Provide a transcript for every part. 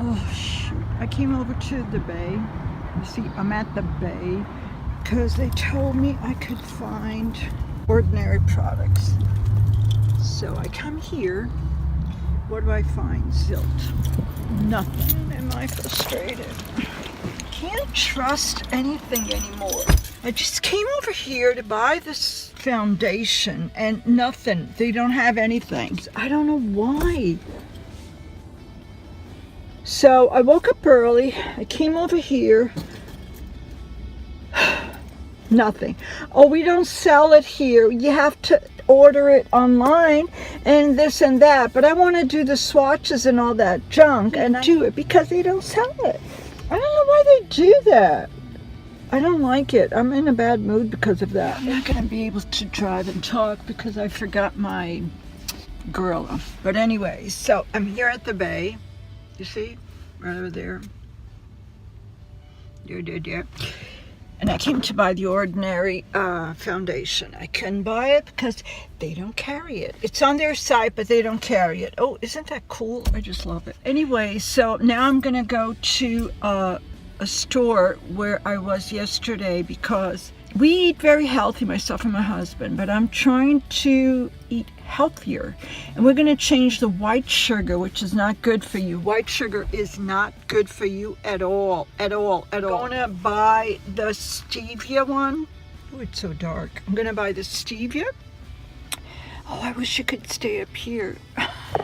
Oh shoot, I came over to the bay. You see, I'm at the bay because they told me I could find ordinary products. So I come here. What do I find? Zilt. Nothing. Am I frustrated? Can't trust anything anymore. I just came over here to buy this foundation and nothing. They don't have anything. I don't know why. So I woke up early. I came over here. Nothing. Oh, we don't sell it here. You have to order it online and this and that. But I want to do the swatches and all that junk and do it because they don't sell it. I don't know why they do that. I don't like it. I'm in a bad mood because of that. I'm not going to be able to drive and talk because I forgot my gorilla. But anyway, so I'm here at the bay. You see? Right over there. There. And I came to buy the ordinary foundation. I couldn't buy it because they don't carry it. It's on their site, but they don't carry it. Oh, isn't that cool? I just love it. Anyway, so now I'm going to go to a store where I was yesterday because we eat very healthy, myself and my husband, but I'm trying to eat healthier. And we're going to change the white sugar, which is not good for you. White sugar is not good for you at all. I'm going to buy the stevia one. Oh, it's so dark. I'm going to buy the stevia. Oh, I wish you could stay up here.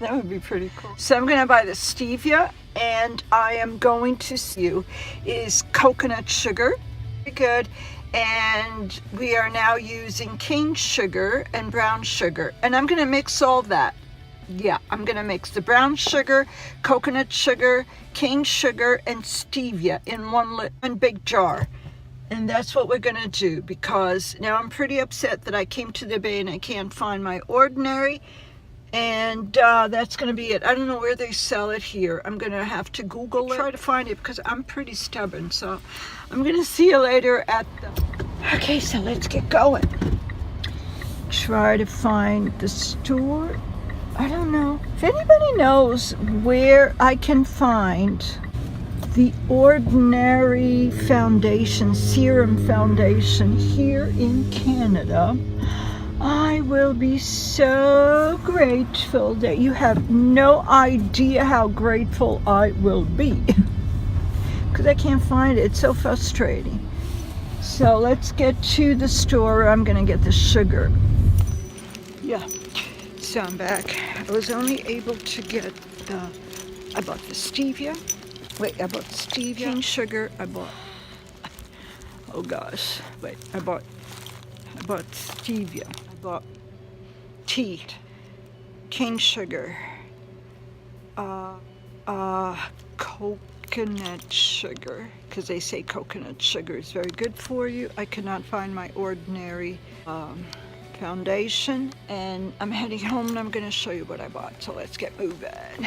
That would be pretty cool. So I'm going to buy the stevia, and I am going to see you is coconut sugar. Very good. And we are now using cane sugar and brown sugar, and I'm going to mix all that. Yeah, I'm going to mix the brown sugar, coconut sugar, cane sugar, and stevia in one big jar. And that's what we're going to do, because now I'm pretty upset that I came to the bay and I can't find my ordinary. And that's going to be it. I don't know where they sell it here. I'm going to have to Google it, try to find it, because I'm pretty stubborn. So I'm going to see you later at the... Okay, so let's get going. Try to find the store. I don't know. If anybody knows where I can find the ordinary foundation, serum foundation here in Canada, I will be so grateful that you have no idea how grateful I will be. Because I can't find it. It's so frustrating. So let's get to the store. I'm going to get the sugar. Yeah. So I'm back. I was only able to get I bought the stevia. Wait, I bought stevia. Cane sugar. I bought, oh gosh. Wait, I bought stevia. I bought tea, cane sugar, coconut sugar, because they say coconut sugar is very good for you. I could not find my ordinary foundation, and I'm heading home and I'm going to show you what I bought. So let's get moving.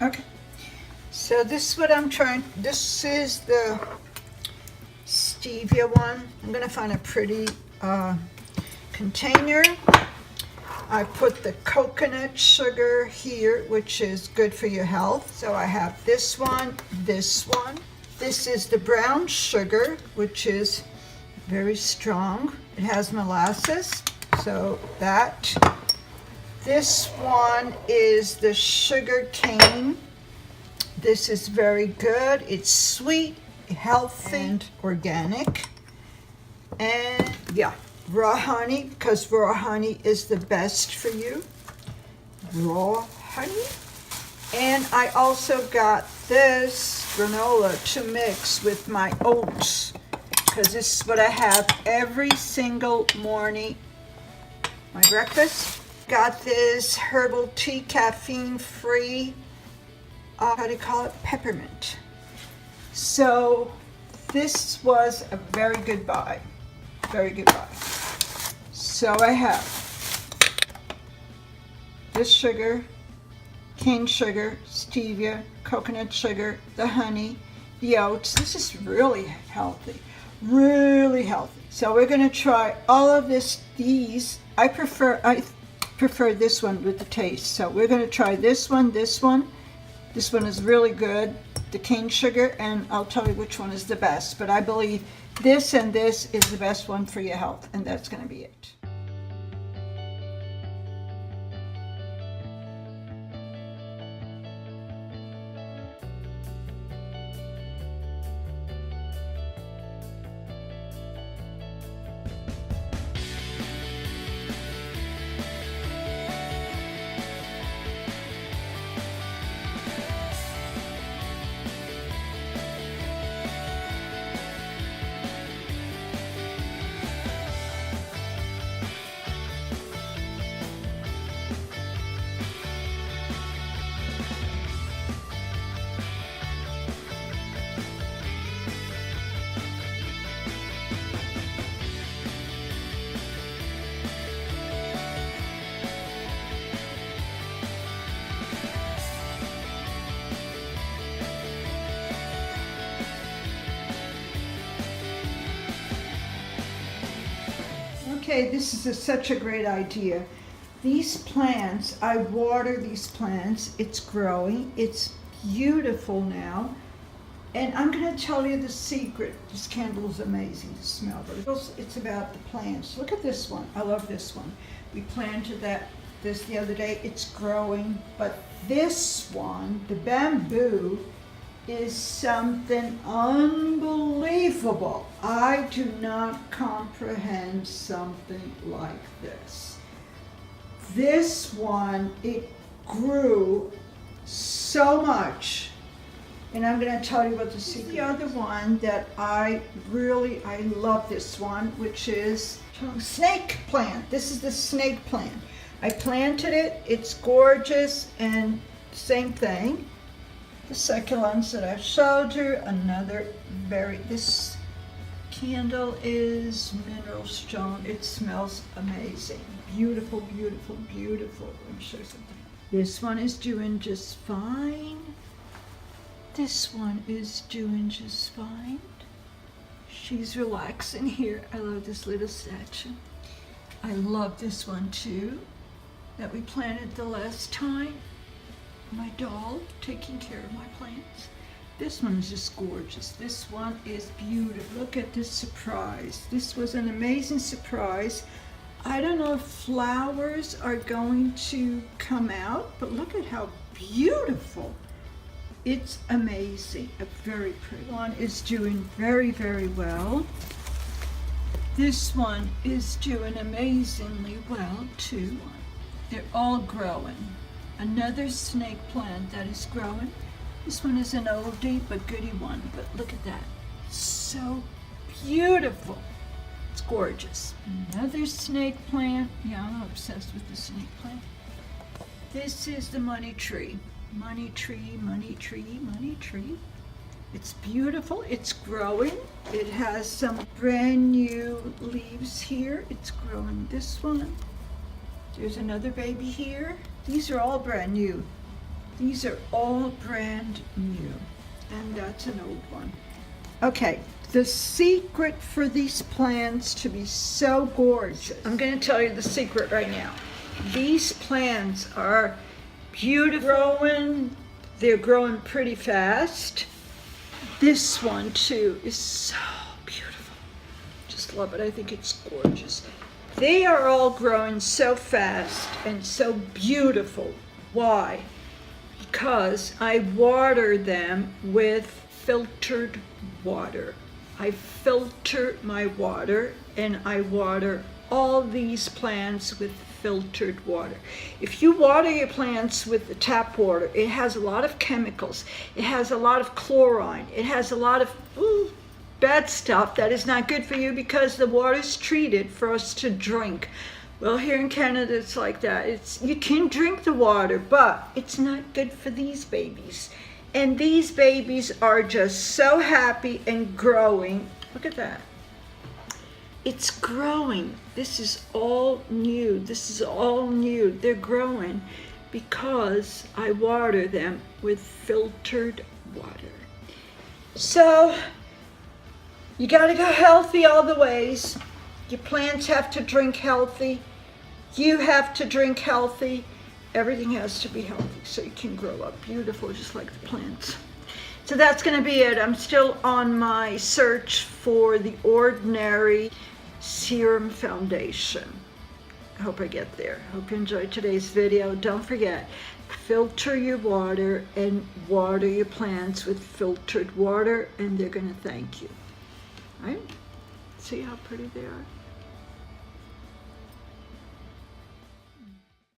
Okay, so this is what I'm trying. This is the stevia one. I'm going to find a pretty container. I put the coconut sugar here, which is good for your health. So I have this one, this one. This is the brown sugar, which is very strong. It has molasses, so that. This one is the sugar cane. This is very good. It's sweet, healthy, and organic. And yeah, raw honey, because raw honey is the best for you. Raw honey. And I also got this granola to mix with my oats, because this is what I have every single morning. My breakfast. Got this herbal tea, caffeine-free, how do you call it? Peppermint. So this was a very good buy. Very good buy. So I have this sugar, cane sugar, stevia, coconut sugar, the honey, the oats. This is really healthy. Really healthy. So we're going to try all of these. I prefer this one with the taste. So we're going to try this one, this one. This one is really good, the cane sugar, and I'll tell you which one is the best. But I believe this and this is the best one for your health, and that's going to be it. Okay, this is such a great idea. These plants, I water these plants, it's growing, it's beautiful now. And I'm going to tell you the secret. This candle is amazing to smell, but it's about the plants. Look at this one. I love this one. We planted this the other day. It's growing, but this one, the bamboo, is something unbelievable. I do not comprehend something like this. This one, it grew so much. And I'm going to tell you what the secret. The other one that I love this one, which is snake plant. This is the snake plant. I planted it, it's gorgeous, and same thing. The succulents that I showed you, this candle is mineral stone. It smells amazing. Beautiful, beautiful, beautiful. Let me show you something. This one is doing just fine. This one is doing just fine. She's relaxing here. I love this little statue. I love this one too, that we planted the last time. My doll taking care of my plants. This one is just gorgeous. This one is beautiful. Look at this surprise. This was an amazing surprise. I don't know if flowers are going to come out, but look at how beautiful. It's amazing. A very pretty one is doing very, very well. This one is doing amazingly well too. They're all growing. Another snake plant that is growing. This one is an oldie but goodie one, but look at that. So beautiful. It's gorgeous. Another snake plant. Yeah, I'm obsessed with the snake plant. This is the money tree. Money tree, money tree, money tree. It's beautiful. It's growing. It has some brand new leaves here. It's growing this one. There's another baby here. These are all brand new. These are all brand new. And that's an old one. Okay, the secret for these plants to be so gorgeous. I'm going to tell you the secret right now. These plants are beautiful. They're growing pretty fast. This one too is so beautiful. Just love it. I think it's gorgeous. They are all growing so fast and so beautiful. Why? Because I water them with filtered water. I filter my water, and I water all these plants with filtered water. If you water your plants with the tap water, it has a lot of chemicals. It has a lot of chlorine. It has a lot of bad stuff that is not good for you because the water is treated for us to drink. Well, here in Canada, it's like that. You can drink the water, but it's not good for these babies. And these babies are just so happy and growing. Look at that. It's growing. This is all new. This is all new. They're growing because I water them with filtered water. So, you gotta go healthy all the ways. Your plants have to drink healthy. You have to drink healthy. Everything has to be healthy so you can grow up beautiful just like the plants. So that's going to be it. I'm still on my search for the Ordinary Serum Foundation. I hope I get there. Hope you enjoyed today's video. Don't forget, filter your water and water your plants with filtered water, and they're going to thank you. All right? See how pretty they are?